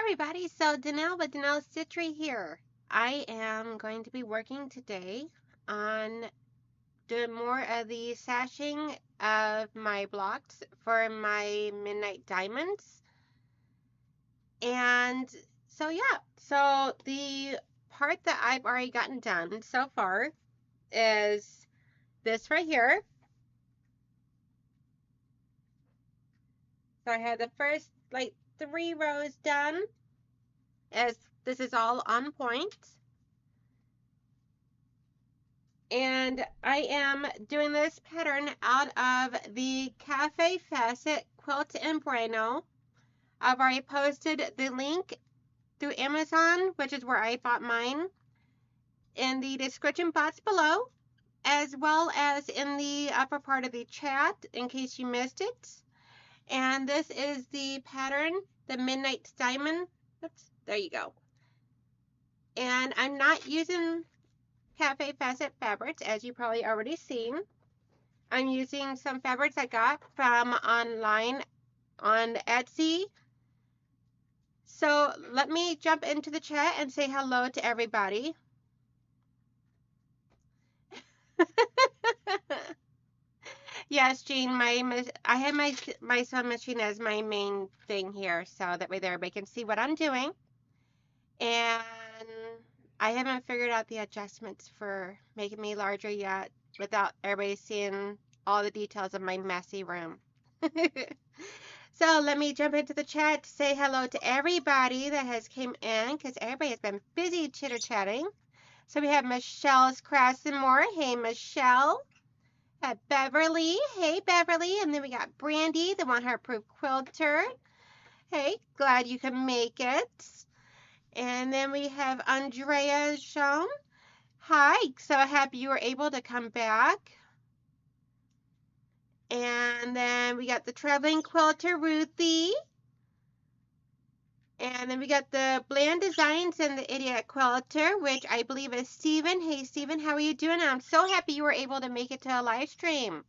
everybody, so Danelle with Danelle Stitchery here. I am going to be working today on doing more of the sashing of my blocks for my Midnight Diamonds. And so the part that I've already gotten done so far is this right here. So I had the first like 3 rows done, as this is all on point. And I am doing this pattern out of the Kaffe Fassett Quilt in Burano. I've already posted the link through Amazon, which is where I bought mine, in the description box below, as well as in the upper part of the chat in case you missed it. And this is the pattern, the Midnight Diamond. Oops, there you go. And I'm not using Kaffe Fassett fabrics, as you probably already seen. I'm using some fabrics I got from online on Etsy. So let me jump into the chat and say hello to everybody. Yes, Jean, I have my sewing machine as my main thing here, so that way everybody can see what I'm doing. And I haven't figured out the adjustments for making me larger yet without everybody seeing all the details of my messy room. So let me jump into the chat to say hello to everybody that has came in, because everybody has been busy chitter-chatting. So we have Michelle's Crafts and More. Hey, Michelle. Beverly. Hey, Beverly. And then we got Brandy, the One Heart Proof Quilter. Hey, glad you can make it. And then we have Andrea Schoen. Hi, so happy you were able to come back. And then we got the Traveling Quilter, Ruthie. And then we got the Bland Designs and the Idiot Quilter, which I believe is Steven. Hey, Steven, how are you doing? I'm so happy you were able to make it to a live stream.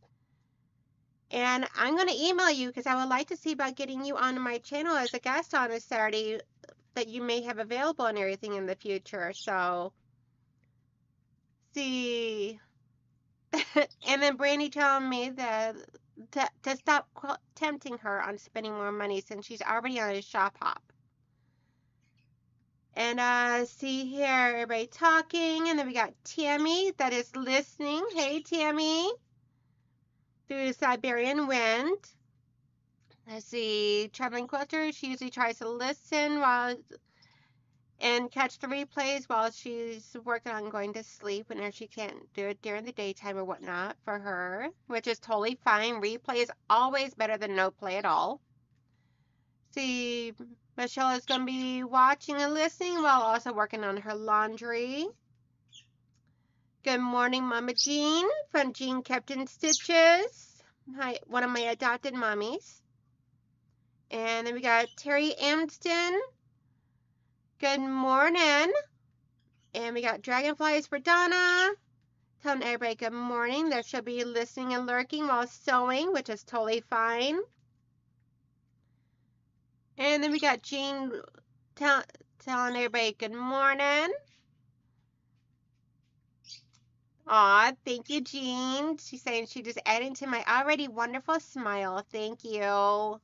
And I'm going to email you because I would like to see about getting you onto my channel as a guest on a Saturday that you may have available and everything in the future. So, see. And then Brandy telling me that to stop tempting her on spending more money since she's already on a shop hop. And see here, everybody talking. And then we got Tammy that is listening. Hey, Tammy. Through the Siberian Wind. Let's see. Traveling Quilter, she usually tries to listen and catch the replays while she's working on going to sleep whenever she can't do it during the daytime or whatnot for her, which is totally fine. Replay is always better than no play at all. See, Michelle is going to be watching and listening while also working on her laundry. Good morning, Mama Jean from Jean Captain Stitches. Hi, one of my adopted mommies. And then we got Terry Amston. Good morning. And we got Dragonflies for Donna. Telling everybody good morning. That she'll be listening and lurking while sewing, which is totally fine. And then we got Jean telling everybody good morning. Aw, thank you, Jean. She's saying she just added to my already wonderful smile. Thank you.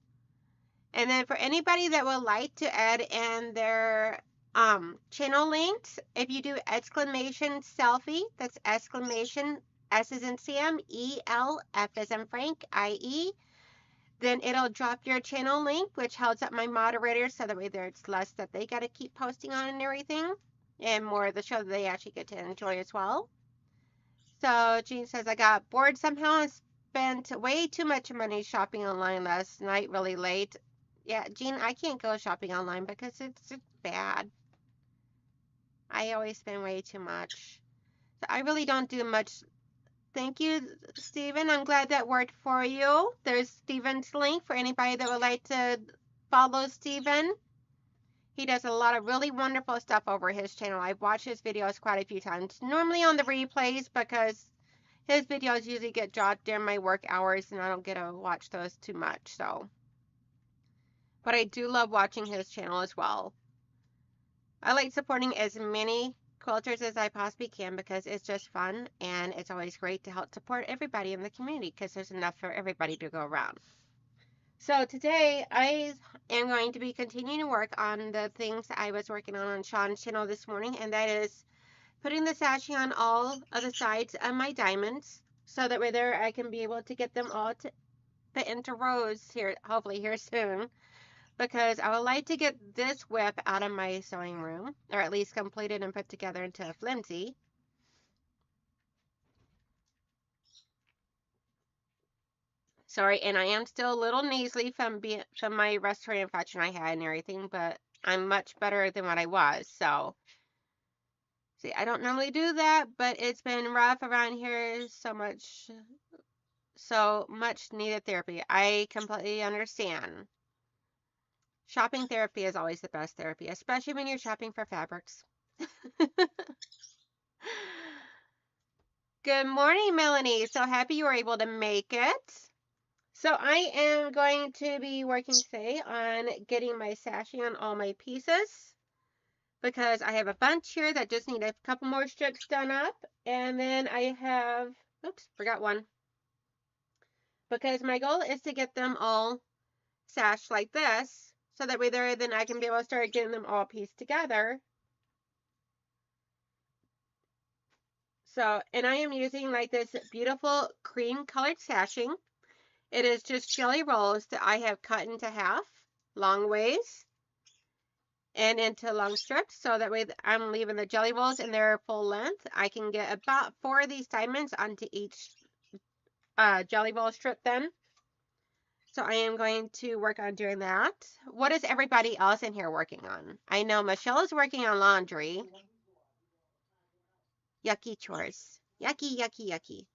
And then for anybody that would like to add in their channel links, if you do exclamation selfie, that's exclamation S as in Sam, E-L, F as in Frank, I-E, then it'll drop your channel link, which helps out my moderators so that way there's less that they got to keep posting on and everything, and more of the show that they actually get to enjoy as well. So Jean says, I got bored somehow and spent way too much money shopping online last night, really late. Yeah, Jean, I can't go shopping online because it's just bad. I always spend way too much. So I really don't do much. Thank you, Steven. I'm glad that worked for you. There's Steven's link for anybody that would like to follow Steven. He does a lot of really wonderful stuff over his channel. I've watched his videos quite a few times. Normally on the replays because his videos usually get dropped during my work hours and I don't get to watch those too much. So, but I do love watching his channel as well. I like supporting as many quilters as I possibly can because it's just fun and it's always great to help support everybody in the community because there's enough for everybody to go around. So today I am going to be continuing to work on the things that I was working on Sean's channel this morning, and that is putting the sashing on all of the sides of my diamonds so that way there I can be able to get them all to fit into rows here, hopefully here soon, because I would like to get this whip out of my sewing room, or at least completed and put together into a flimsy. Sorry, and I am still a little nasally from my respiratory infection I had and everything, but I'm much better than what I was. So, see, I don't normally do that, but it's been rough around here so much needed therapy. I completely understand. Shopping therapy is always the best therapy, especially when you're shopping for fabrics. Good morning, Melanie. So happy you were able to make it. So I am going to be working today on getting my sashing on all my pieces because I have a bunch here that just need a couple more strips done up. And then I have, oops, forgot one. Because my goal is to get them all sashed like this so that way there then I can be able to start getting them all pieced together. So, and I am using like this beautiful cream colored sashing. It is just jelly rolls that I have cut into half, long ways, and into long strips. So that way I'm leaving the jelly rolls in their full length. I can get about 4 of these diamonds onto each jelly roll strip then. So I am going to work on doing that. What is everybody else in here working on? I know Michelle is working on laundry. Yucky chores. Yucky, yucky, yucky.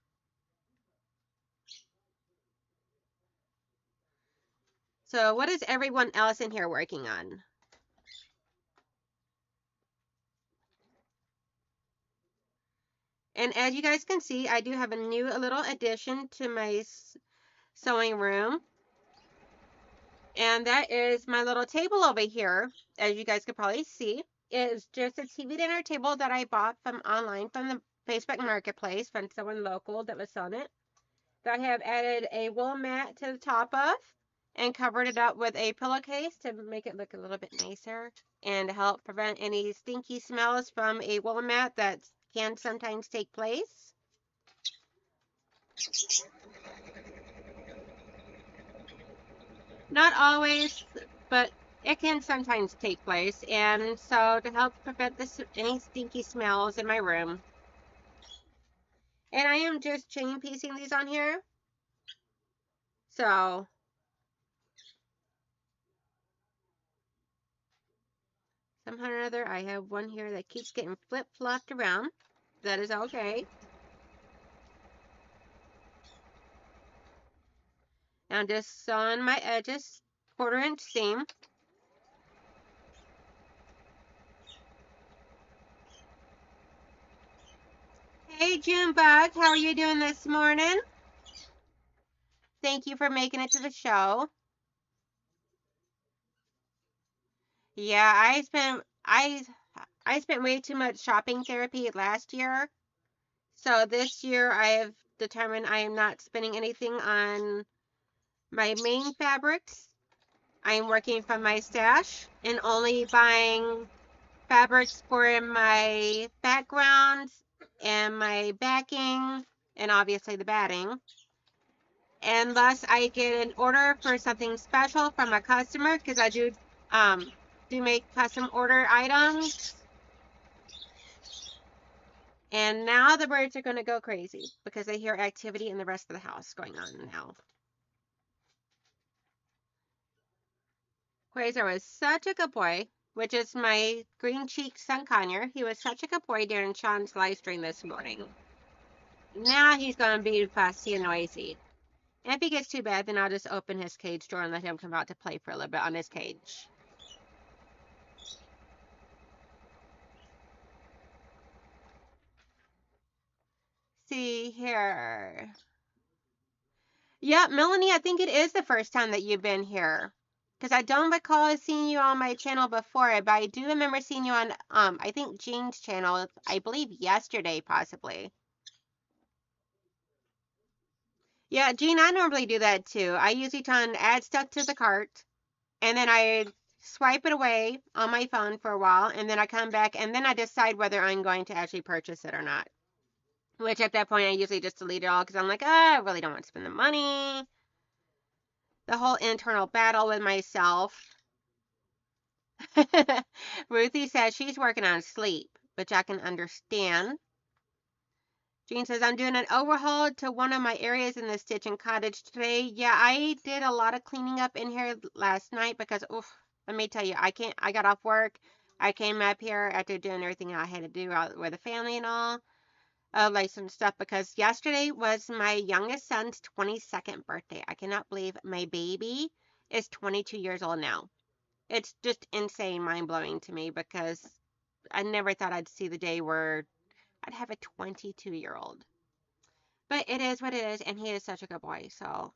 So what is everyone else in here working on? And as you guys can see, I do have a new little addition to my sewing room. And that is my little table over here. As you guys could probably see, it is just a TV dinner table that I bought from online from the Facebook Marketplace from someone local that was selling it. That I have added a wool mat to the top of and covered it up with a pillowcase to make it look a little bit nicer and help prevent any stinky smells from a wool mat that can sometimes take place. Not always, but it can sometimes take place. And so to help prevent any stinky smells in my room. And I am just chain piecing these on here. So somehow or another, I have one here that keeps getting flip-flopped around. That is okay. Now I'm just sewing my edges, 1/4 inch seam. Hey Junebug, how are you doing this morning? Thank you for making it to the show. Yeah, I spent way too much shopping therapy last year. So this year I have determined I am not spending anything on my main fabrics. I am working from my stash and only buying fabrics for my backgrounds and my backing and obviously the batting. Unless I get an order for something special from a customer, because I do make custom order items. And now the birds are going to go crazy because they hear activity in the rest of the house going on now. Quasar was such a good boy, which is my green cheek son Conyer. He was such a good boy during Sean's live stream this morning. Now he's going to be fussy and noisy. And if he gets too bad, then I'll just open his cage door and let him come out to play for a little bit on his cage. See here. Yeah, Melanie, I think it is the first time that you've been here. Because I don't recall seeing you on my channel before, but I do remember seeing you on, I think Jean's channel, I believe yesterday, possibly. Yeah, Jean, I normally do that too. I usually try and add stuff to the cart, and then I swipe it away on my phone for a while, and then I come back, and then I decide whether I'm going to actually purchase it or not. Which at that point, I usually just delete it all because I'm like, I really don't want to spend the money. The whole internal battle with myself. Ruthie says she's working on sleep, which I can understand. Jean says, I'm doing an overhaul to one of my areas in the Stitching Cottage today. Yeah, I did a lot of cleaning up in here last night because, oof, let me tell you, I got off work. I came up here after doing everything I had to do out with the family and all, like some stuff, because yesterday was my youngest son's 22nd birthday. I cannot believe my baby is 22 years old now. It's just insane, mind-blowing to me because I never thought I'd see the day where I'd have a 22-year-old. But it is what it is, and he is such a good boy. So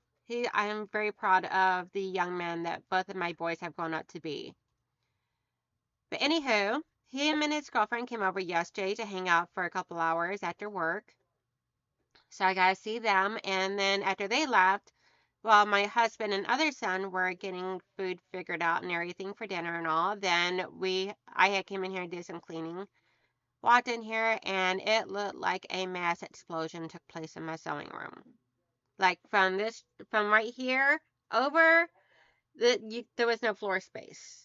I am very proud of the young man that both of my boys have grown up to be. But anywho, him and his girlfriend came over yesterday to hang out for a couple hours after work. So I got to see them. And then after they left, while my husband and other son were getting food figured out and everything for dinner and all, then I had came in here and did some cleaning. Walked in here and it looked like a mass explosion took place in my sewing room. Like from right here over, there was no floor space.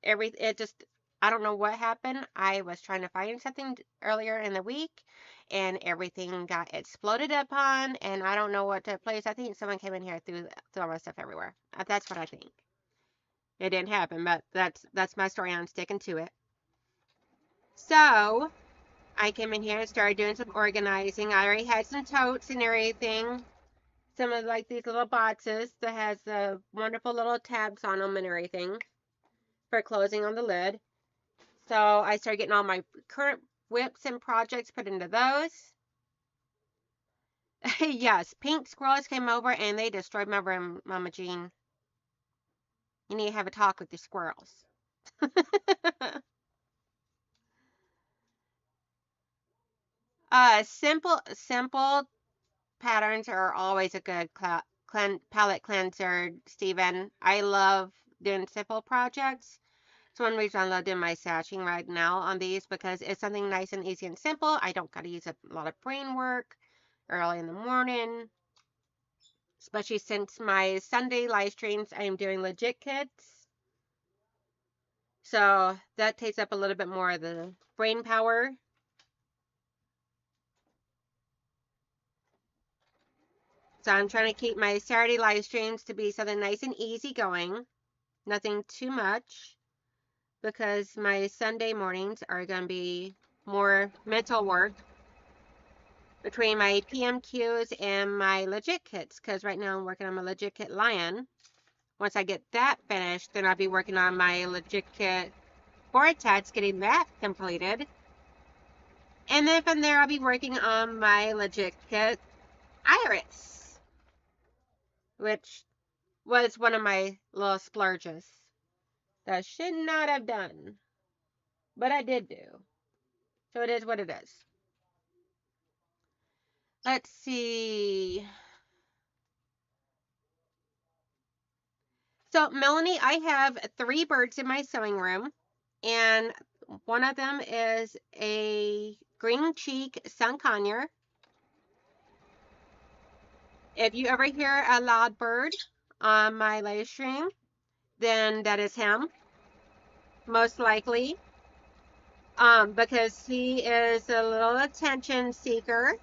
I don't know what happened. I was trying to find something earlier in the week, and everything got exploded upon, and I don't know what took place. I think someone came in here and threw all my stuff everywhere. That's what I think. It didn't happen, but that's my story. I'm sticking to it. So I came in here and started doing some organizing. I already had some totes and everything. Some of like these little boxes that has the wonderful little tabs on them and everything for closing on the lid. So I started getting all my current whips and projects put into those. Yes, pink squirrels came over and they destroyed my room, Mama Jean. You need to have a talk with the squirrels. Simple patterns are always a good palette cleanser, Stephen. I love doing simple projects. It's one reason I love doing my sashing right now on these because it's something nice and easy and simple. I don't got to use a lot of brain work early in the morning, especially since my Sunday live streams I am doing legit kits. So that takes up a little bit more of the brain power. So I'm trying to keep my Saturday live streams to be something nice and easy going. Nothing too much. Because my Sunday mornings are going to be more mental work between my PMQs and my legit kits. Because right now I'm working on my legit kit lion. Once I get that finished, then I'll be working on my legit kit vortex, getting that completed. And then from there, I'll be working on my legit kit iris, which was one of my little splurges that I should not have done, but I did do. So it is what it is. Let's see. So, Melanie, I have 3 birds in my sewing room, and one of them is a green cheek sun conure. If you ever hear a loud bird on my live stream, then that is him, most likely, because he is a little attention seeker.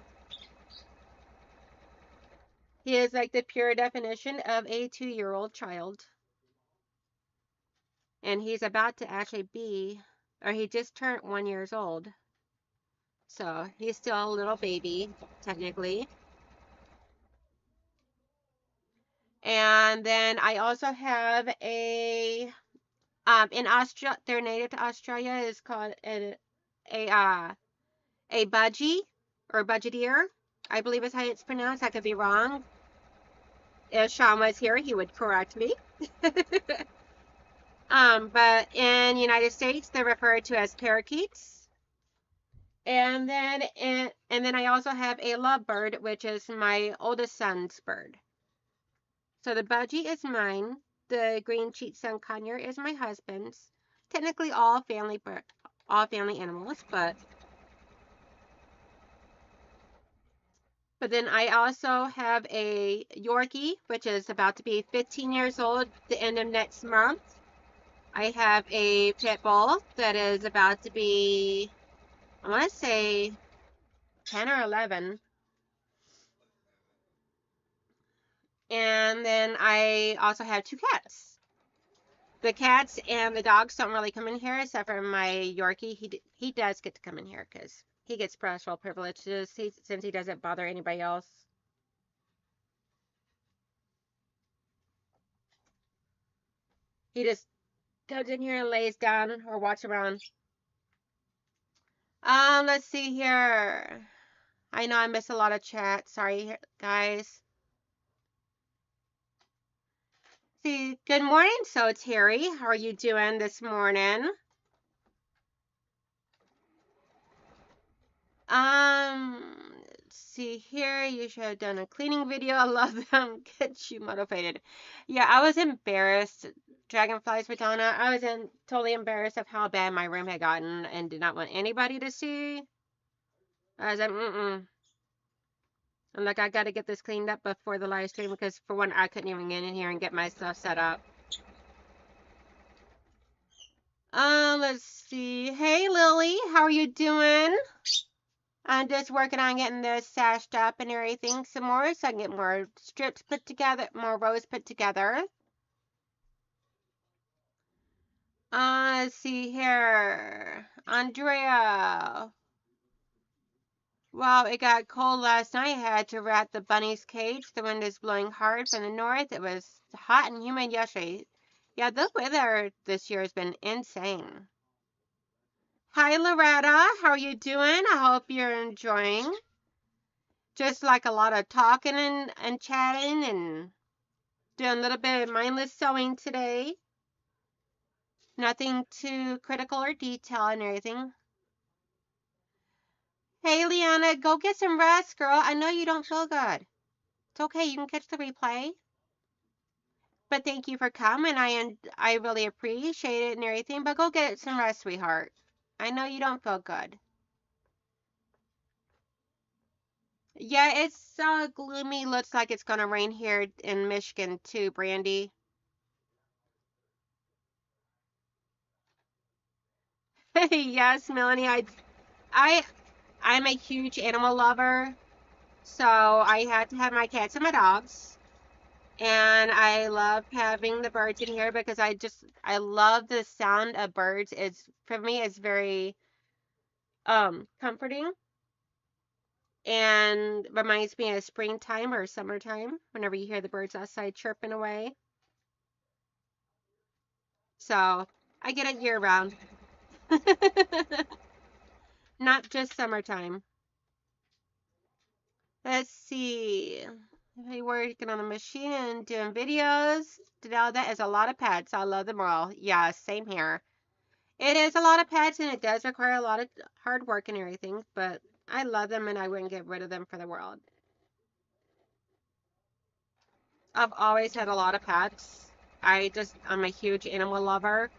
He is like the pure definition of a 2-year-old child. And he's about to actually be, or he just turned 1 year old. So he's still a little baby, technically. And then I also have in Australia, they're native to Australia, is called a budgie or budgeteer, I believe is how it's pronounced. I could be wrong. If Sean was here, he would correct me. But in United States, they're referred to as parakeets. And then I also have a lovebird, which is my oldest son's bird. So the budgie is mine. The green cheat sun conure is my husband's. Technically all family animals, but then I also have a Yorkie, which is about to be 15 years old the end of next month. I have a pit bull that is about to be, I want to say 10 or 11. And then I also have two cats. The cats and the dogs don't really come in here except for my Yorkie. He does get to come in here because he gets special privileges since he doesn't bother anybody else. He just comes in here and lays down or walks around. Let's see here. I know I missed a lot of chat. Sorry, guys. See, good morning, so Terry. How are you doing this morning? Let's see here. You should have done a cleaning video. I love them. Get you motivated. Yeah, I was embarrassed. Dragonflies, Madonna. I was totally embarrassed of how bad my room had gotten and did not want anybody to see. I was like, mm-mm. I'm like, I gotta get this cleaned up before the live stream because for one, I couldn't even get in here and get my stuff set up. Let's see. Hey, Lily, how are you doing? I'm just working on getting this sashed up and everything some more so I can get more strips put together, more rows put together. Let's see here. Andrea. Well, it got cold last night. I had to rat the bunny's cage. The wind is blowing hard from the north. It was hot and humid yesterday. Yeah, the weather this year has been insane. Hi, Loretta. How are you doing? I hope you're enjoying. Just like a lot of talking and chatting and doing a little bit of mindless sewing today. Nothing too critical or detailed and everything. Hey, Liana, go get some rest, girl. I know you don't feel good. It's okay. You can catch the replay. But thank you for coming. I really appreciate it and everything. But go get some rest, sweetheart. I know you don't feel good. Yeah, it's gloomy. Looks like it's gonna rain here in Michigan too, Brandy. Yes, Melanie. I, I'm a huge animal lover, so I had to have my cats and my dogs. And I love having the birds in here because I love the sound of birds. It's for me it's very comforting and reminds me of springtime or summertime whenever you hear the birds outside chirping away. So I get it year round. Not just summertime. Let's see. Hey, working on a machine and doing videos. Now that is a lot of pets. I love them all. Yeah, same here. It is a lot of pets and it does require a lot of hard work and everything, but I love them and I wouldn't get rid of them for the world. I've always had a lot of pets. I'm a huge animal lover.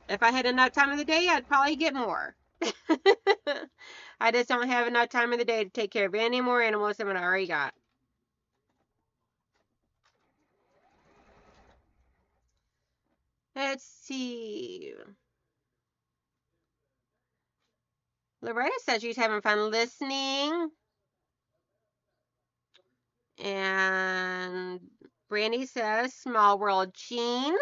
If I had enough time in the day, I'd probably get more. I just don't have enough time in the day to take care of any more animals than what I already got. Let's see. Loretta says she's having fun listening. And Brandy says, small world Jean.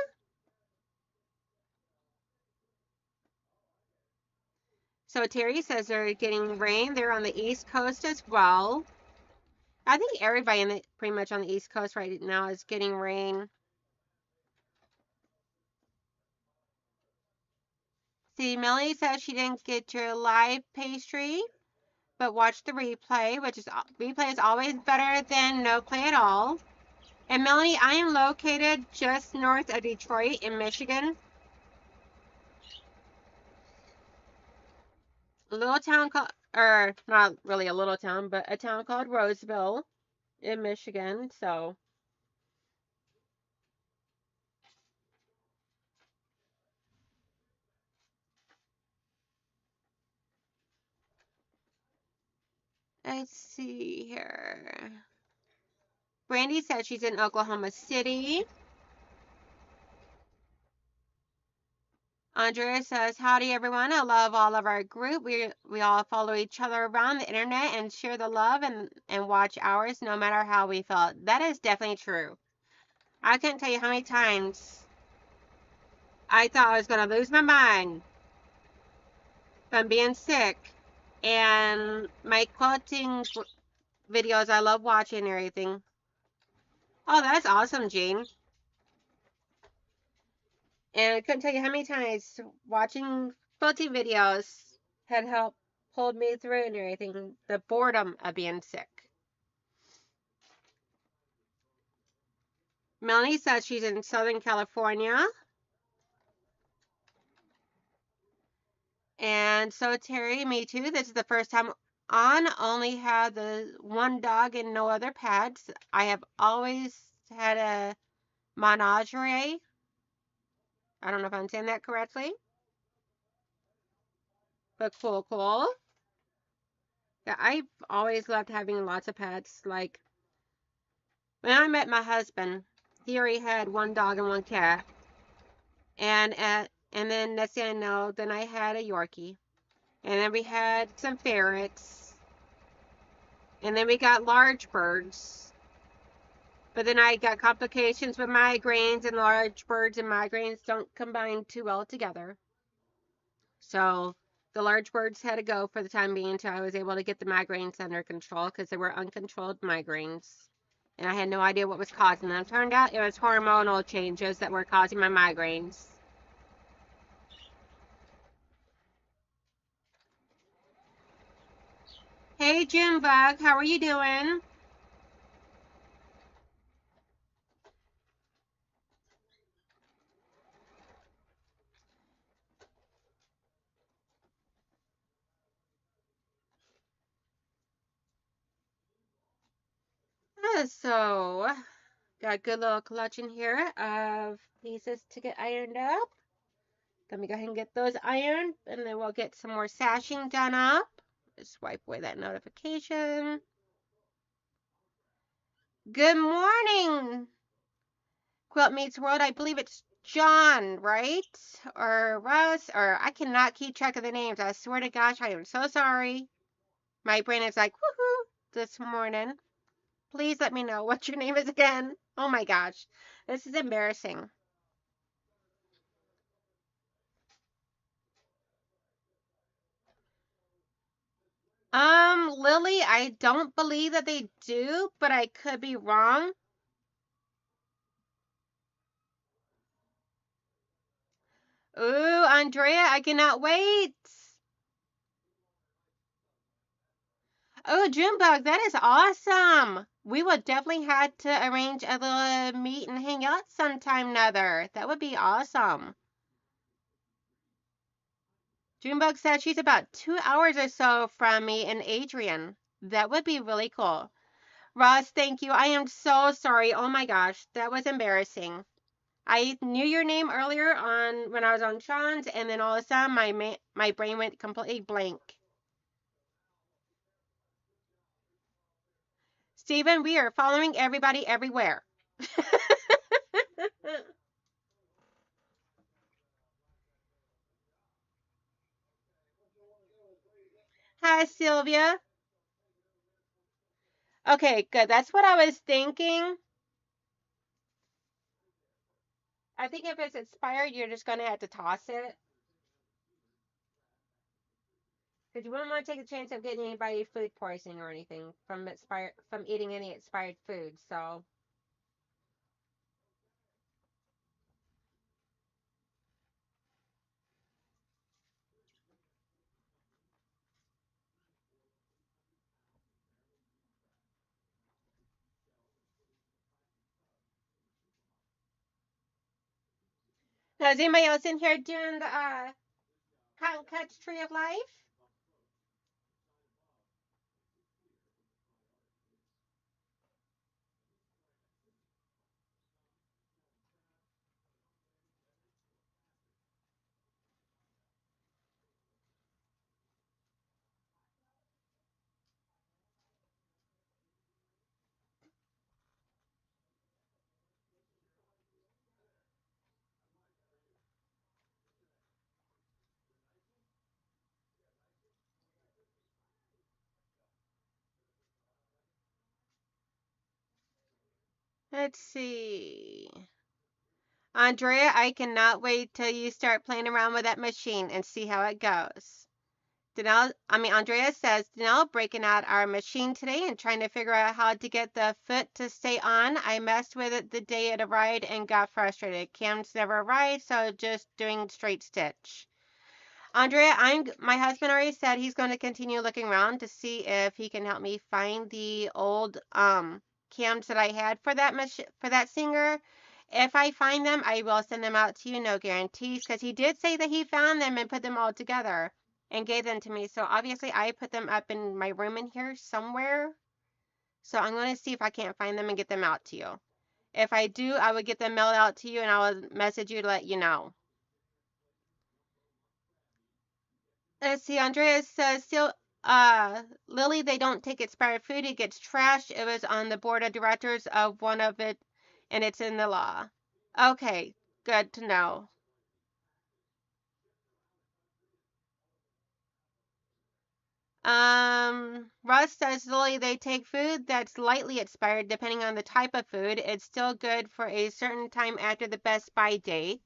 So Terry says they're getting rain. They're on the East Coast as well. I think everybody pretty much on the East Coast right now is getting rain. See, Melanie says she didn't get your live pastry, but watch the replay, replay is always better than no play at all. And Melanie, I am located just north of Detroit in Michigan. A little town called, or not really a little town, but a town called Roseville in Michigan. So let's see here. Brandy said she's in Oklahoma City. Andrea says, howdy everyone. I love all of our group. We all follow each other around the internet and share the love and watch ours no matter how we felt. That is definitely true. I can't tell you how many times I thought I was going to lose my mind from being sick. And my quilting videos I love watching and everything. Oh, that's awesome, Jean. And I couldn't tell you how many times watching quilting videos had helped pulled me through and everything. The boredom of being sick. Melanie says she's in Southern California. And so Terry, me too. This is the first time on. Only have the one dog and no other pets. I have always had a menagerie. I don't know if I'm saying that correctly. But cool, cool. Yeah, I've always loved having lots of pets. Like when I met my husband, he already had one dog and one cat. And then next thing I know, then I had a Yorkie. And then we had some ferrets. And then we got large birds. But then I got complications with migraines, and large birds and migraines don't combine too well together. So the large birds had to go for the time being until I was able to get the migraines under control because they were uncontrolled migraines. And I had no idea what was causing them. Turned out it was hormonal changes that were causing my migraines. Hey, Junebug, how are you doing? So, got a good little collection here of pieces to get ironed up. Let me go ahead and get those ironed, and then we'll get some more sashing done up. Just wipe away that notification. Good morning, Quilt Meets World. I believe it's John, right? Or Russ, or I cannot keep track of the names. I swear to gosh, I am so sorry. My brain is like, woohoo, this morning. Please let me know what your name is again. Oh my gosh, this is embarrassing. Lily, I don't believe that they do, but I could be wrong. Ooh, Andrea, I cannot wait. Oh, Junebug, that is awesome. We would definitely have to arrange a little meet and hang out sometime another. That would be awesome. Junebug said she's about 2 hours or so from me and Adrian. That would be really cool. Ross, thank you. I am so sorry. Oh my gosh, that was embarrassing. I knew your name earlier on when I was on Sean's, and then all of a sudden my brain went completely blank. Stephen, we are following everybody everywhere. Hi, Sylvia. Okay, good. That's what I was thinking. I think if it's expired, you're just going to have to toss it. Because you wouldn't want to take a chance of getting anybody food poisoning or anything from eating any expired food. So Is anybody else in here doing the cotton cuts tree of life? Let's see. Andrea, I cannot wait till you start playing around with that machine and see how it goes. Andrea says, Danelle breaking out our machine today and trying to figure out how to get the foot to stay on. I messed with it the day it arrived and got frustrated. Cam's never arrived, so just doing straight stitch. Andrea, my husband already said he's going to continue looking around to see if he can help me find the old cams that I had for that singer. If I find them, I will send them out to you, no guarantees, because he did say that he found them and put them all together and gave them to me. So obviously I put them up in my room in here somewhere. So I'm going to see if I can't find them and get them out to you. If I do, I will get them mailed out to you and I will message you to let you know. Let's see, Andrea says, still, Lily, they don't take expired food. It gets trashed. It was on the board of directors of one of it, and it's in the law. Okay, good to know. Russ says, Lily, they take food that's lightly expired depending on the type of food. It's still good for a certain time after the best by date.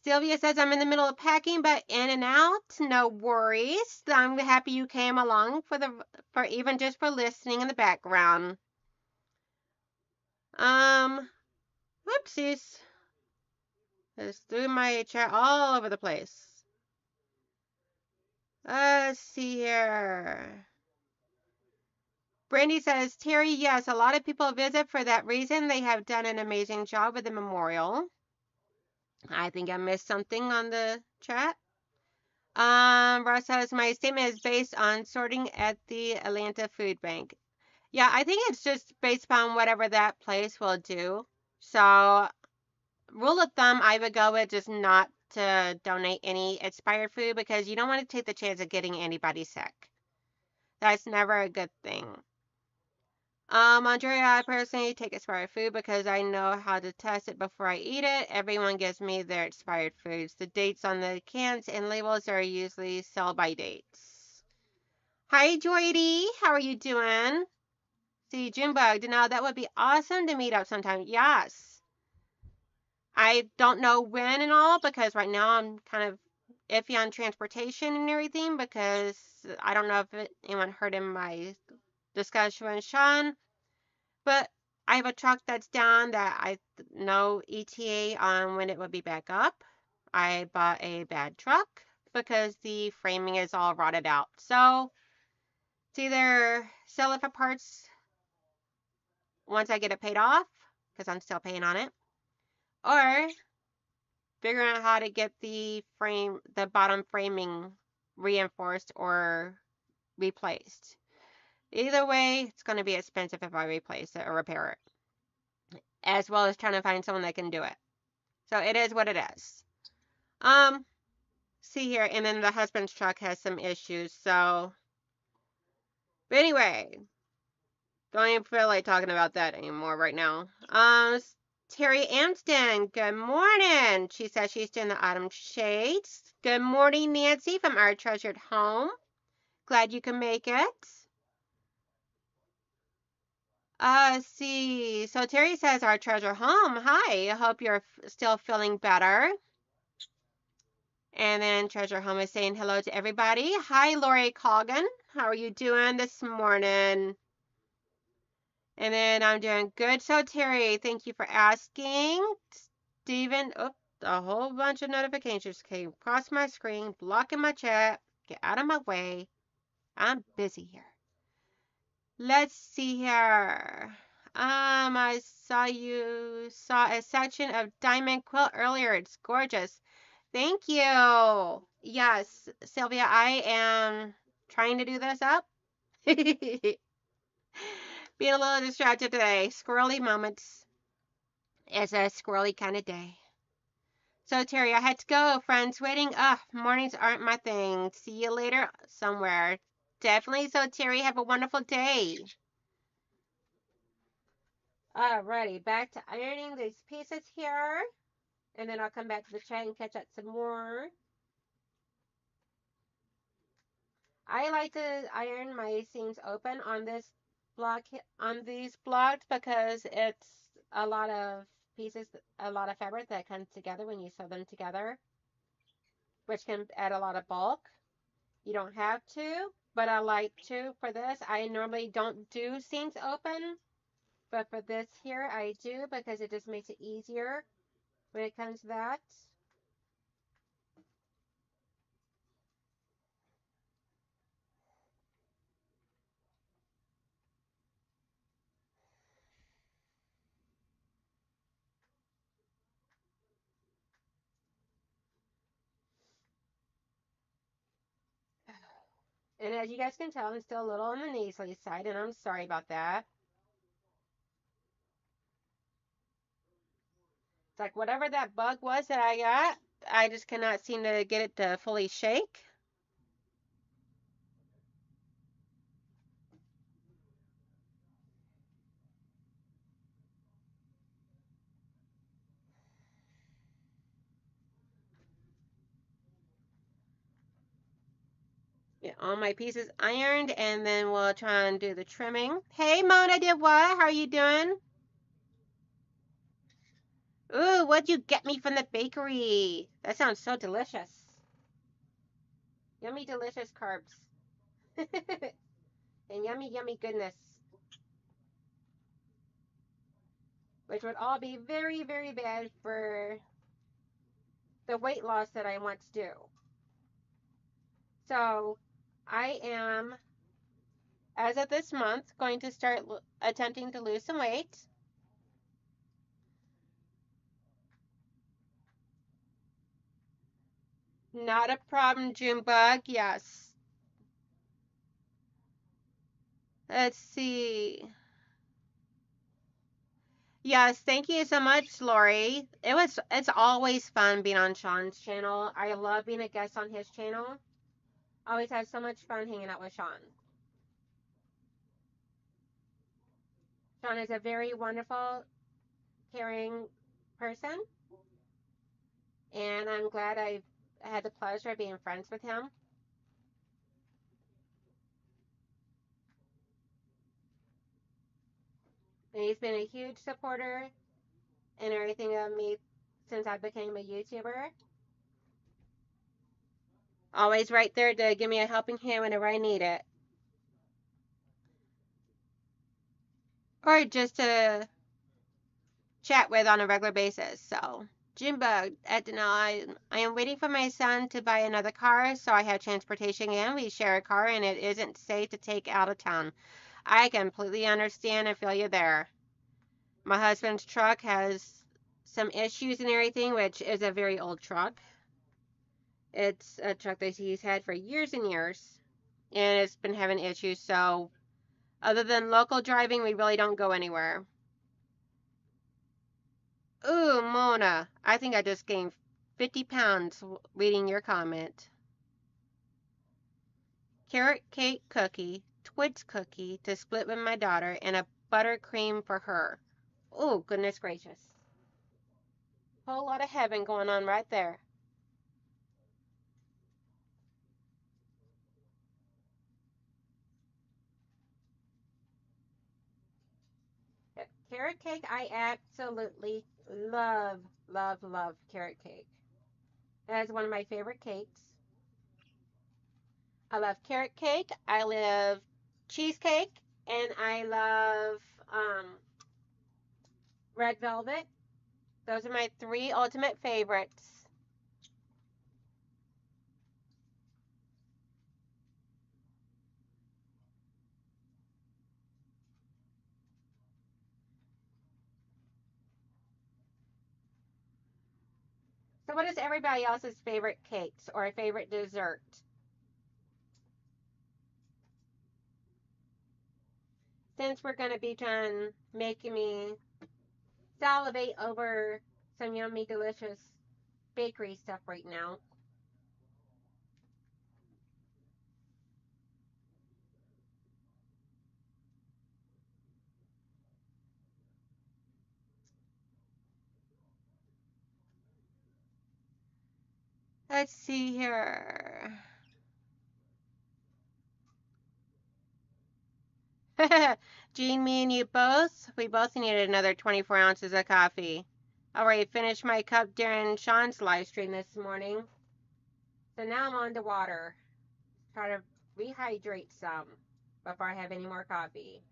Sylvia says, I'm in the middle of packing, but in and out, no worries. I'm happy you came along for even just for listening in the background. Whoopsies. Just threw my chat all over the place. Let's see here. Brandy says, Terry, yes, a lot of people visit for that reason. They have done an amazing job with the memorial. I think I missed something on the chat. Ross says, my statement is based on sorting at the Atlanta Food Bank. Yeah, I think it's just based upon whatever that place will do. So, rule of thumb, I would go with just not to donate any expired food because you don't want to take the chance of getting anybody sick. That's never a good thing. Andrea, I personally take expired food because I know how to test it before I eat it. Everyone gives me their expired foods. The dates on the cans and labels are usually sell by dates. Hi, Joydy. How are you doing? See, Junebug, now that would be awesome to meet up sometime. Yes. I don't know when and all because right now I'm kind of iffy on transportation and everything because I don't know if anyone heard in my discussion with Sean, but I have a truck that's down that I know ETA on when it will be back up. I bought a bad truck because the framing is all rotted out. So it's either sell it for parts once I get it paid off because I'm still paying on it, or figuring out how to get the bottom framing reinforced or replaced. Either way, it's going to be expensive if I replace it or repair it, as well as trying to find someone that can do it. So it is what it is. See here, and then the husband's truck has some issues. So, but anyway, don't even feel like talking about that anymore right now. Terry Amston, good morning. She says she's doing the autumn shades. Good morning, Nancy, from our treasured home. Glad you can make it. See. So Terry says our treasure home. Hi. I hope you're still feeling better. And then Treasure Home is saying hello to everybody. Hi, Lori Colgan. How are you doing this morning? And then I'm doing good. So Terry, thank you for asking. Steven, oh, a whole bunch of notifications came across my screen, blocking my chat. Get out of my way. I'm busy here. Let's see here. saw you saw a section of diamond quilt earlier. It's gorgeous. Thank you. Yes, Sylvia, I am trying to do this up. Being a little distracted today. Squirrely moments. It's a squirrely kind of day. So, Terry, I had to go. Friends waiting. Ugh, mornings aren't my thing. See you later somewhere. Definitely. So, Terry, have a wonderful day. Alrighty, back to ironing these pieces here. And then I'll come back to the chat and catch up some more. I like to iron my seams open on this block, on these blocks, because it's a lot of pieces, a lot of fabric that comes together when you sew them together, which can add a lot of bulk. You don't have to, but I like to for this. I normally don't do seams open, but for this here I do, because it just makes it easier when it comes to that. And as you guys can tell, I'm still a little on the nasally side, and I'm sorry about that. It's like whatever that bug was that I got, I just cannot seem to get it to fully shake. Get all my pieces ironed, and then we'll try and do the trimming. Hey, Mona did what? How are you doing? Ooh, what'd you get me from the bakery? That sounds so delicious. Yummy, delicious carbs. And yummy, yummy goodness. Which would all be very, very bad for the weight loss that I want to do. So, I am, as of this month, going to start attempting to lose some weight. Not a problem, Junebug. Yes. Let's see. Yes, thank you so much, Lori. It's always fun being on Sean's channel. I love being a guest on his channel. Always have so much fun hanging out with Sean. Sean is a very wonderful, caring person, and I'm glad I've had the pleasure of being friends with him. And he's been a huge supporter and everything of me since I became a YouTuber. Always right there to give me a helping hand whenever I need it. Or just to chat with on a regular basis. So, Junebug, I am waiting for my son to buy another car so I have transportation again. We share a car and it isn't safe to take out of town. I completely understand and feel you there. My husband's truck has some issues and everything, which is a very old truck. It's a truck that he's had for years and years, and it's been having issues. So, other than local driving, we really don't go anywhere. Ooh, Mona, I think I just gained 50 pounds reading your comment. Carrot cake cookie, Twix cookie to split with my daughter, and a buttercream for her. Oh, goodness gracious. Whole lot of heaven going on right there. Carrot cake, I absolutely love, love, love carrot cake. That is one of my favorite cakes. I love carrot cake. I love cheesecake, and I love red velvet. Those are my three ultimate favorites. So what is everybody else's favorite cakes or favorite dessert? Since we're going to be done making me salivate over some yummy, delicious bakery stuff right now. Let's see here. Jean, me and you both, we both needed another 24 ounces of coffee. I already finished my cup during Sean's live stream this morning. So now I'm on to water. Try to rehydrate some before I have any more coffee.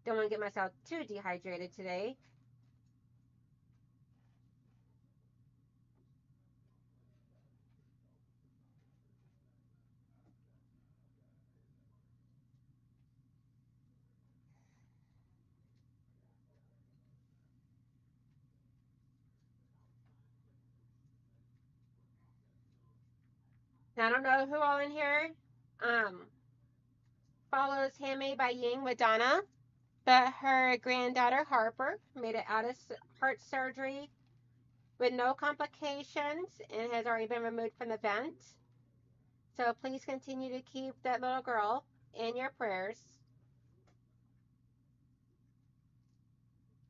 Don't want to get myself too dehydrated today. Now, I don't know who all in here follows Handmade by Ying with Donna, but her granddaughter Harper made it out of heart surgery with no complications and has already been removed from the vent. So please continue to keep that little girl in your prayers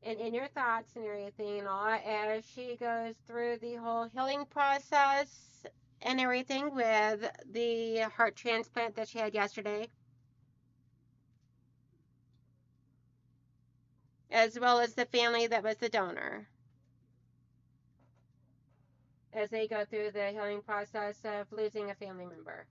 and in your thoughts and everything and all as she goes through the whole healing process and everything with the heart transplant that she had yesterday, as well as the family that was the donor, as they go through the healing process of losing a family member.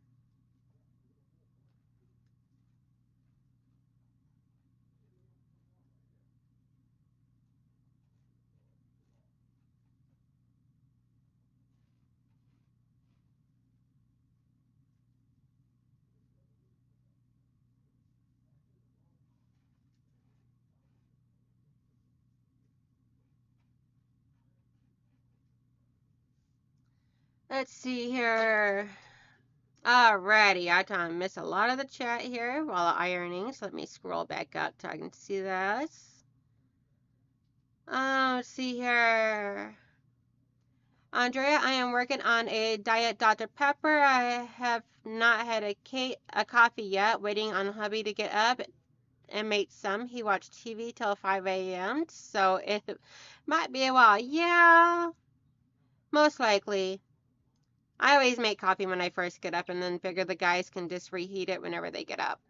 Let's see here. Alrighty, I kind of miss a lot of the chat here while ironing, so let me scroll back up so I can see this. Let's see here. Andrea, I am working on a Diet Dr. Pepper. I have not had a coffee yet, waiting on hubby to get up and make some. He watched TV till 5 a.m., so it might be a while. Yeah, most likely. I always make coffee when I first get up and then figure the guys can just reheat it whenever they get up.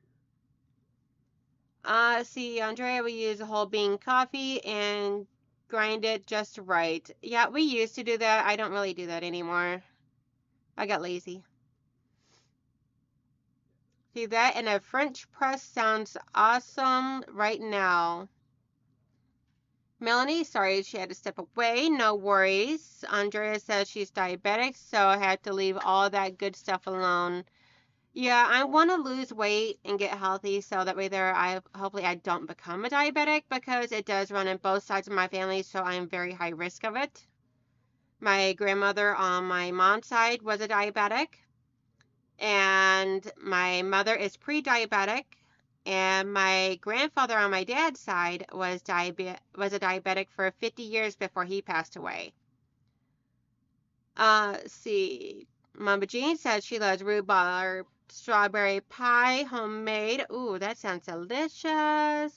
See, Andrea, we use a whole bean coffee and grind it just right. Yeah, we used to do that. I don't really do that anymore. I got lazy. See, that and a French press sounds awesome right now. Melanie, sorry she had to step away. No worries. Andrea says she's diabetic, so I have to leave all that good stuff alone. Yeah, I want to lose weight and get healthy so that way hopefully I don't become a diabetic because it does run in both sides of my family, so I am very high risk of it. My grandmother on my mom's side was a diabetic, and my mother is pre-diabetic, and my grandfather on my dad's side was a diabetic for 50 years before he passed away. See, Mama Jean says she loves rhubarb strawberry pie, homemade. Ooh, that sounds delicious.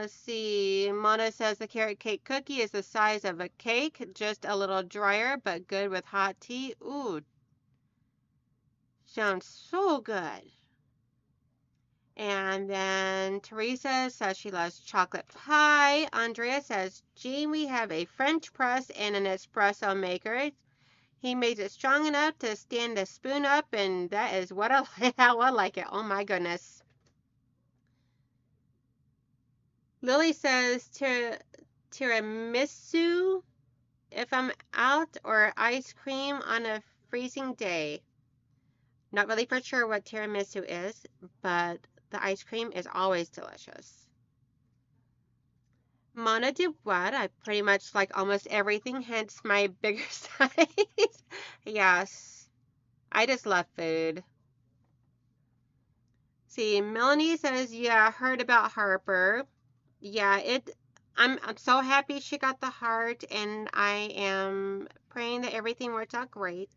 See, Mona says the carrot cake cookie is the size of a cake, just a little drier, but good with hot tea. Ooh, sounds so good. And then Teresa says she loves chocolate pie. Andrea says, Jean, we have a French press and an espresso maker. He makes it strong enough to stand the spoon up, and that is what how I like it. Oh my goodness. Lily says tiramisu if I'm out, or ice cream on a freezing day. Not really for sure what tiramisu is, but the ice cream is always delicious. Mona did what? I pretty much like almost everything, hence my bigger size. Yes, I just love food. See, Melanie says, yeah, heard about Harper. Yeah, I'm so happy she got the heart, and I am praying that everything works out great.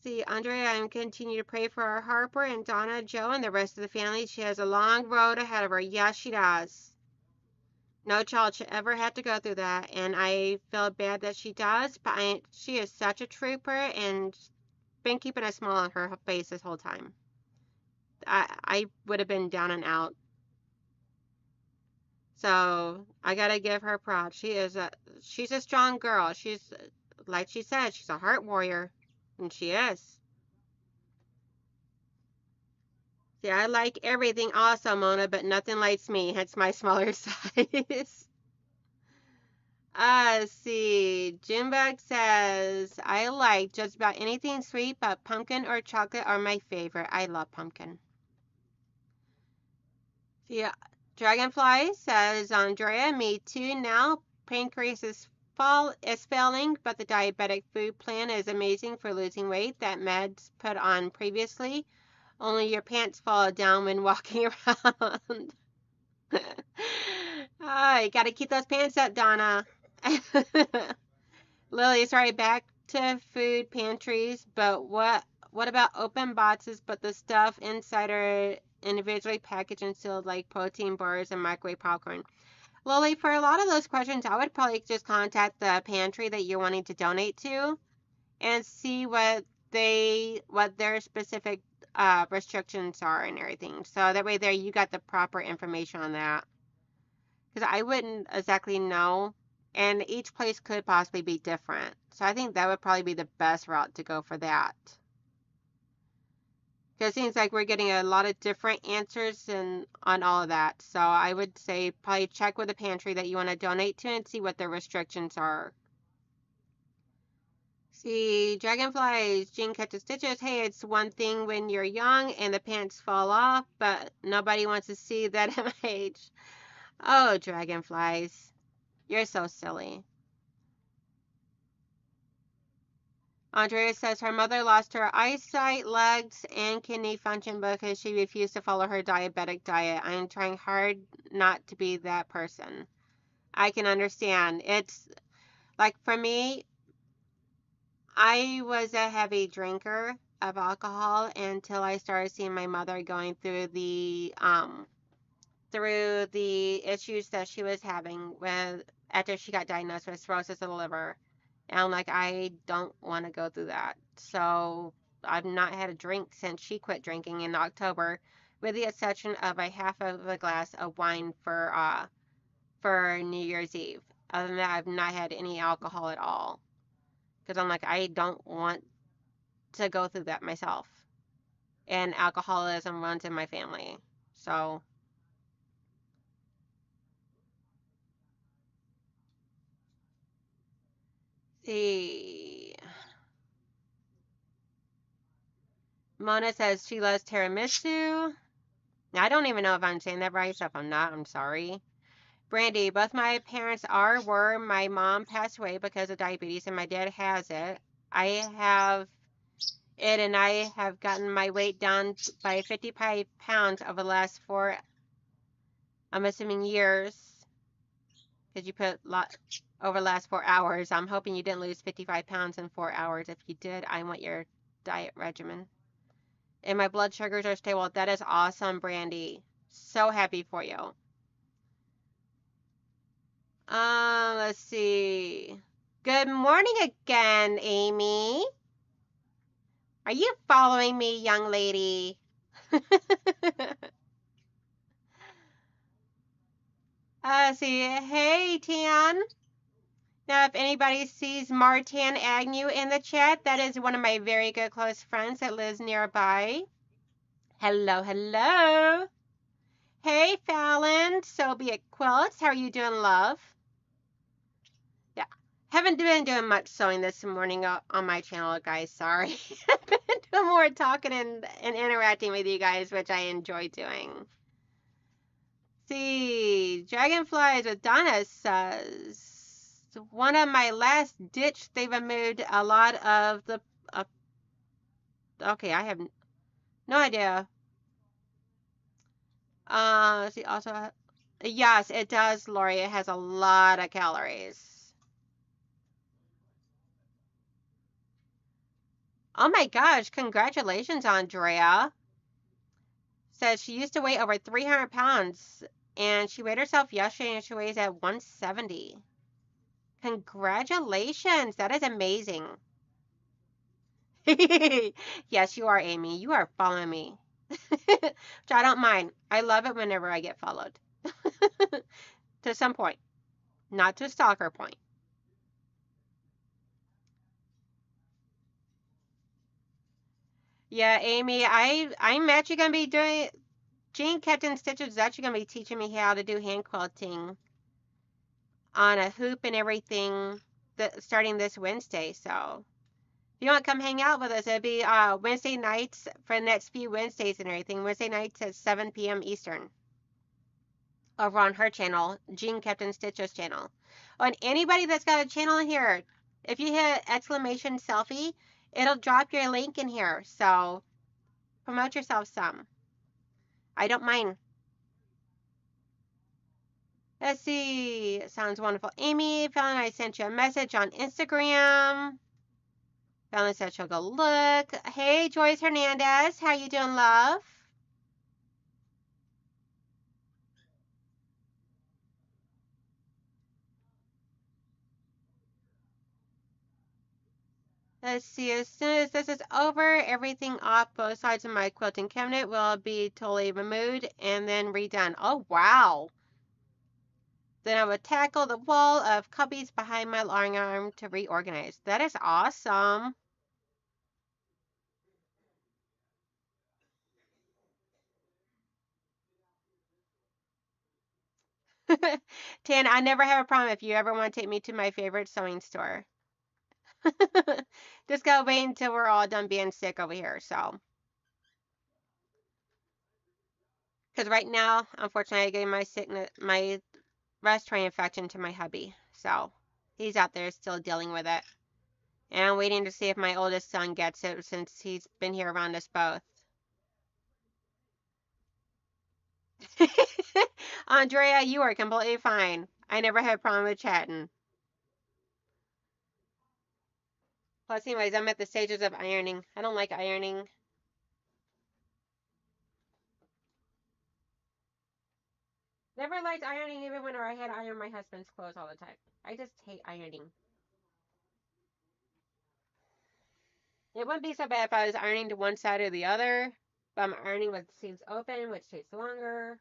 See, Andrea, I'm continue to pray for our Harper and Donna, Joe, and the rest of the family. She has a long road ahead of her. Yes, she does. No child should ever have to go through that, and I feel bad that she does, but she is such a trooper and been keeping a smile on her face this whole time. I would have been down and out. So I gotta give her props. She's a strong girl. She's like she said, she's a heart warrior, and she is. See, I like everything also, Mona, but nothing likes me, hence my smaller size. See, Junebug says, I like just about anything sweet, but pumpkin or chocolate are my favorite. I love pumpkin. See, Dragonfly says, Andrea, me too now. Pancreas is failing, but the diabetic food plan is amazing for losing weight that meds put on previously. Only your pants fall down when walking around. Oh, you gotta keep those pants up, Donna. Lily, sorry, back to food pantries, but what about open boxes but the stuff inside are individually packaged and sealed like protein bars and microwave popcorn? Lily, for a lot of those questions, I would probably just contact the pantry that you're wanting to donate to and see what their specific restrictions are and everything. So that way there you got the proper information on that. Because I wouldn't exactly know, and each place could possibly be different. So I think that would probably be the best route to go for that. Because it seems like we're getting a lot of different answers on all of that. So I would say probably check with the pantry that you want to donate to and see what their restrictions are. See, dragonflies, Jean catches stitches. Hey, it's one thing when you're young and the pants fall off, but nobody wants to see that at my age. Oh, dragonflies. You're so silly. Andrea says her mother lost her eyesight, legs, and kidney function because she refused to follow her diabetic diet. I am trying hard not to be that person. I can understand. It's like for me, I was a heavy drinker of alcohol until I started seeing my mother going through the issues that she was having with after she got diagnosed with cirrhosis of the liver. And I'm like, I don't want to go through that. So I've not had a drink since she quit drinking in October, with the exception of a half of a glass of wine for New Year's Eve. Other than that, I've not had any alcohol at all. Because I'm like, I don't want to go through that myself. And alcoholism runs in my family. So, see. Mona says she loves tiramisu. I don't even know if I'm saying that right, so if I'm not, I'm sorry. Brandy, both my parents were. My mom passed away because of diabetes, and my dad has it. I have it, and I have gotten my weight down by 55 pounds over the last I'm assuming years, because you put over the last 4 hours. I'm hoping you didn't lose 55 pounds in 4 hours. If you did, I want your diet regimen. And my blood sugars are stable. That is awesome, Brandy. So happy for you. Let's see. Good morning again, Amy. Are you following me, young lady? See. Hey, Tan. Now, if anybody sees Martan Agnew in the chat, that is one of my very good close friends that lives nearby. Hello, hello. Hey, Fallon. Sophie at Quilts. How are you doing, love? Yeah. Haven't been doing much sewing this morning on my channel, guys. Sorry. I've been doing more talking and interacting with you guys, which I enjoy doing. See, dragonflies with Donna says one of my last ditch. They've removed a lot of the. Uh, okay, I have no idea. She also. Yes, it does, Lori. It has a lot of calories. Oh my gosh! Congratulations, Andrea. Says she used to weigh over 300 pounds, and she weighed herself yesterday, and she weighs at 170. Congratulations! That is amazing. Yes, you are, Amy. You are following me. Which I don't mind. I love it whenever I get followed. To some point, not to stalker point. Yeah, Amy, I'm actually gonna be doing Jean Captain Stitches is actually gonna be teaching me how to do hand quilting on a hoop and everything starting this Wednesday. So if you want to come hang out with us, it'll be Wednesday nights for the next few Wednesdays and everything. Wednesday nights at 7 p.m. Eastern over on her channel, Jean Captain Stitches channel. On anybody that's got a channel in here, if you hit exclamation selfie, it'll drop your link in here. So promote yourself some. I don't mind. Let's see. Sounds wonderful. Amy, Fallon, I sent you a message on Instagram. Fallon said she'll go look. Hey, Joyce Hernandez. How you doing, love? Let's see. As soon as this is over, everything off both sides of my quilting cabinet will be totally removed and then redone. Oh, wow. Then I would tackle the wall of cubbies behind my long arm to reorganize. That is awesome. Tan, I never have a problem if you ever want to take me to my favorite sewing store. Just gotta wait until we're all done being sick over here. So, because right now, unfortunately, I gave my sickness, my respiratory infection to my hubby. So, he's out there still dealing with it. And I'm waiting to see if my oldest son gets it since he's been here around us both. Andrea, you are completely fine. I never had a problem with chatting. Plus, anyways, I'm at the stages of ironing. I don't like ironing. Never liked ironing even when I had to iron my husband's clothes all the time. I just hate ironing. It wouldn't be so bad if I was ironing to one side or the other, but I'm ironing with seams open, which takes longer.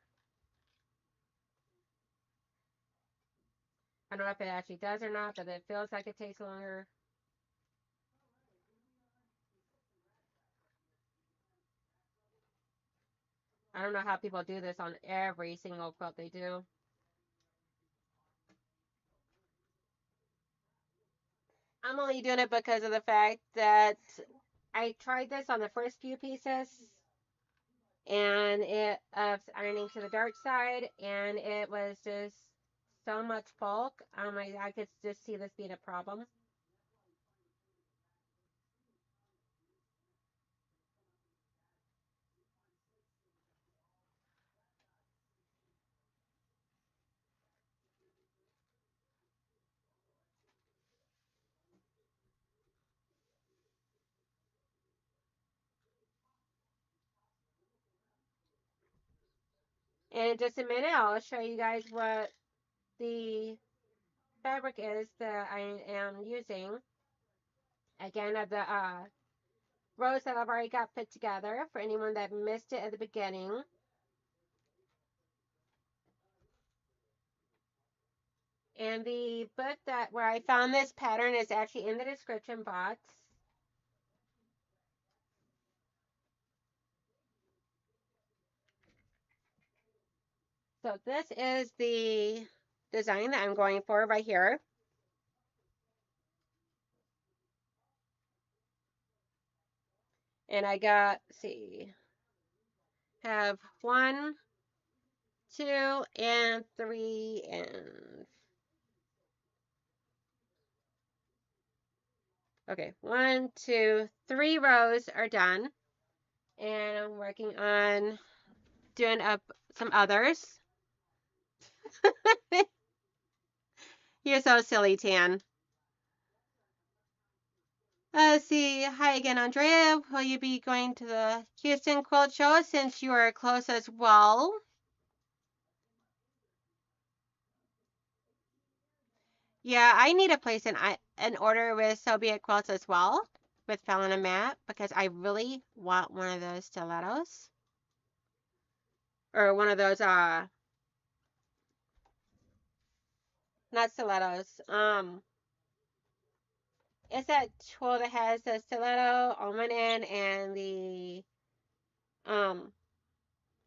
I don't know if it actually does or not, but it feels like it takes longer. I don't know how people do this on every single quilt they do. I'm only doing it because of the fact that I tried this on the first few pieces and it ironing to the dark side, and it was just so much bulk. I could just see this being a problem. And in just a minute, I'll show you guys what the fabric is that I am using. Again, of the rows that I've already got put together for anyone that missed it at the beginning. And the book that where I found this pattern is actually in the description box. So this is the design that I'm going for right here. And I got, let's see, have 1, 2 and 3 and okay, 1, 2, 3 rows are done. And I'm working on doing up some others. You're so silly, Tan. Let's see. Hi again, Andrea. Will you be going to the Houston Quilt Show since you are close as well? Yeah, I need to place an order with Soviet Quilts as well, with Fallon and Matt, because I really want one of those stilettos. Or one of those, not stilettos. It's that tool that has the stiletto on one end and um,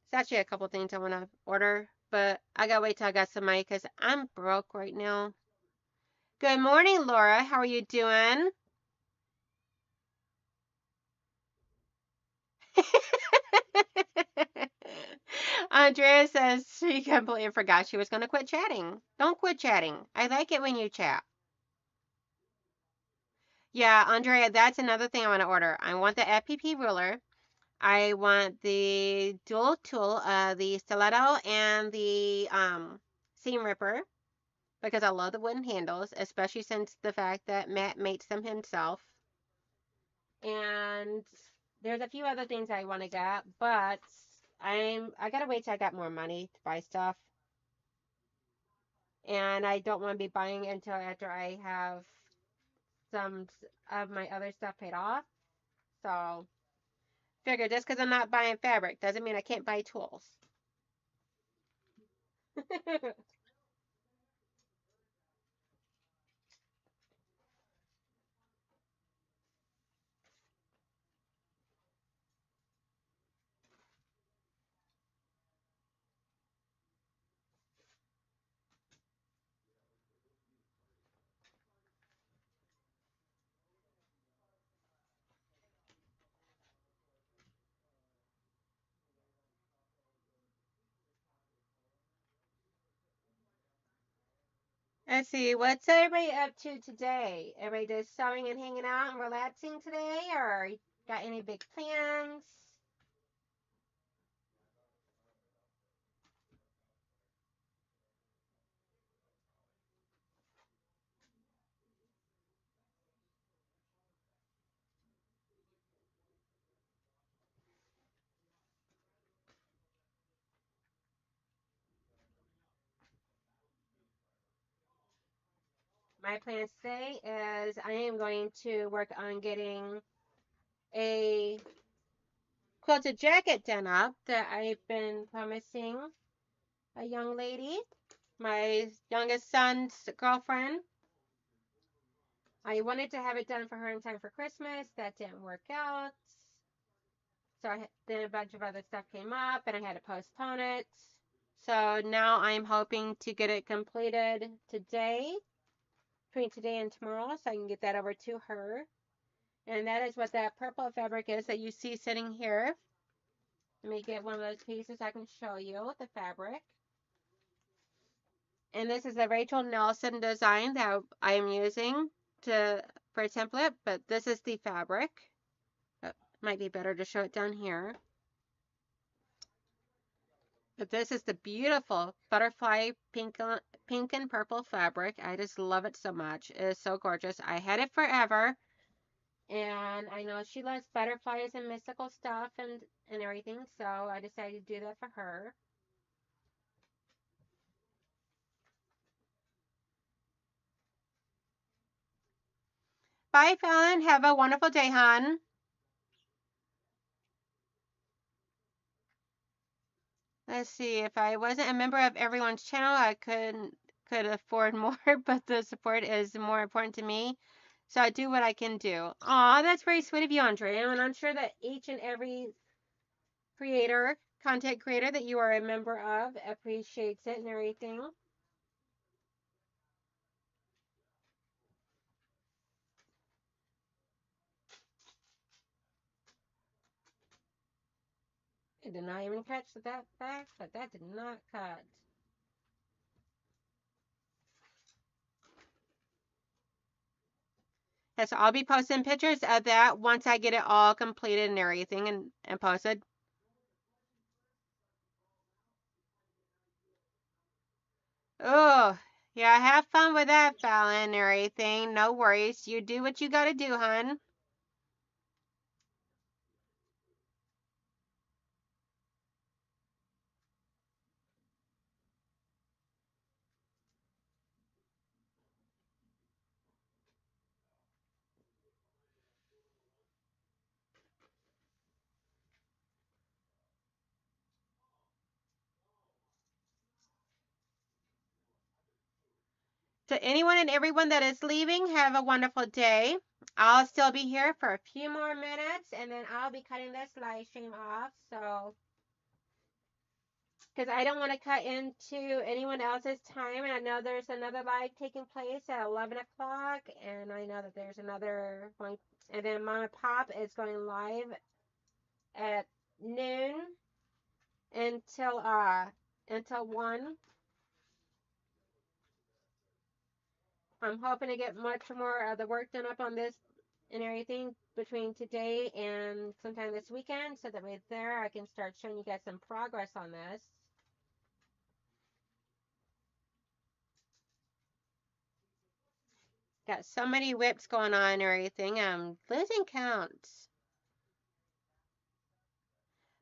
it's actually a couple things I want to order, but I gotta wait till I got some money because I'm broke right now. Good morning, Laura. How are you doing? Andrea says she completely forgot she was going to quit chatting. Don't quit chatting. I like it when you chat. Yeah, Andrea, that's another thing I want to order. I want the FPP ruler. I want the dual tool, the stiletto and the seam ripper because I love the wooden handles, especially since the fact that Matt makes them himself. And there's a few other things I want to get, but I gotta wait till I got more money to buy stuff. And I don't want to be buying until after I have some of my other stuff paid off. So figure just because I'm not buying fabric doesn't mean I can't buy tools. Let's see, what's everybody up to today? Everybody just sewing and hanging out and relaxing today, or got any big plans? My plans today is I am going to work on getting a quilted jacket done up that I've been promising a young lady, my youngest son's girlfriend. I wanted to have it done for her in time for Christmas. That didn't work out. So then a bunch of other stuff came up and I had to postpone it. So now I'm hoping to get it completed today, between today and tomorrow, so I can get that over to her. And that is what that purple fabric is that you see sitting here. Let me get one of those pieces I can show you the fabric. And this is a Rachel Nelson design that I am using for a template, but this is the fabric. Might be better to show it down here. But this is the beautiful butterfly pink and purple fabric. I just love it so much. It is so gorgeous. I had it forever. And I know she loves butterflies and mystical stuff and everything. So I decided to do that for her. Bye, Fallon. Have a wonderful day, hon. Let's see. If I wasn't a member of everyone's channel, I could afford more, but the support is more important to me. So I do what I can do. Aw, that's very sweet of you, Andrea. And I'm sure that each and every content creator that you are a member of appreciates it and everything. I did not even catch that fact, but that did not cut. Yeah, so I'll be posting pictures of that once I get it all completed and everything and posted. Oh, yeah, have fun with that, Fallon, and everything. No worries. You do what you gotta do, hun. To anyone and everyone that is leaving, have a wonderful day. I'll still be here for a few more minutes and then I'll be cutting this live stream off. So, because I don't want to cut into anyone else's time. And I know there's another live taking place at 11 o'clock. And I know that there's another one. And then Mama Pop is going live at noon until until 1. I'm hoping to get much more of the work done up on this and everything between today and sometime this weekend so that way there I can start showing you guys some progress on this. Got so many whips going on and everything. I'm losing count.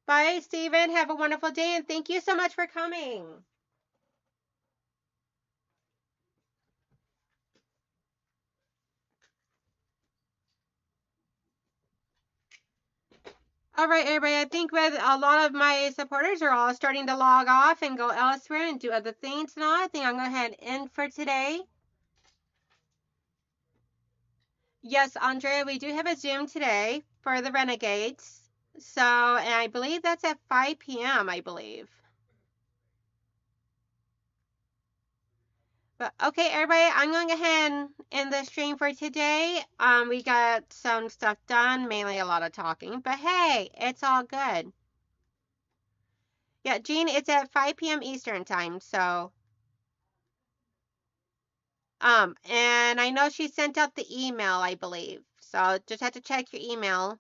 Bye, Steven. Have a wonderful day and thank you so much for coming. All right, everybody. I think with a lot of my supporters are all starting to log off and go elsewhere and do other things and all, I think I'm going to head in for today. Yes, Andrea, we do have a Zoom today for the Renegades. So, and I believe that's at 5 p.m., I believe. But okay, everybody, I'm going to go ahead and end the stream for today. We got some stuff done, mainly a lot of talking, but hey, it's all good. Yeah, Jean, it's at 5 p.m. Eastern time, so and I know she sent out the email, I believe. So just have to check your email.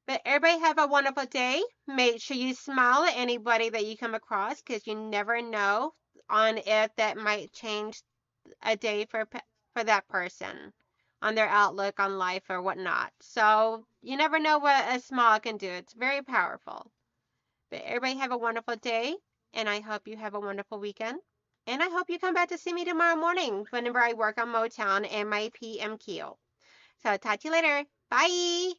But everybody have a wonderful day. Make sure you smile at anybody that you come across because you never know on if that might change a day for that person on their outlook on life or whatnot. So you never know what a smile can do. It's very powerful. But everybody have a wonderful day, and I hope you have a wonderful weekend. And I hope you come back to see me tomorrow morning whenever I work on Motown and my PMQ. So talk to you later. Bye.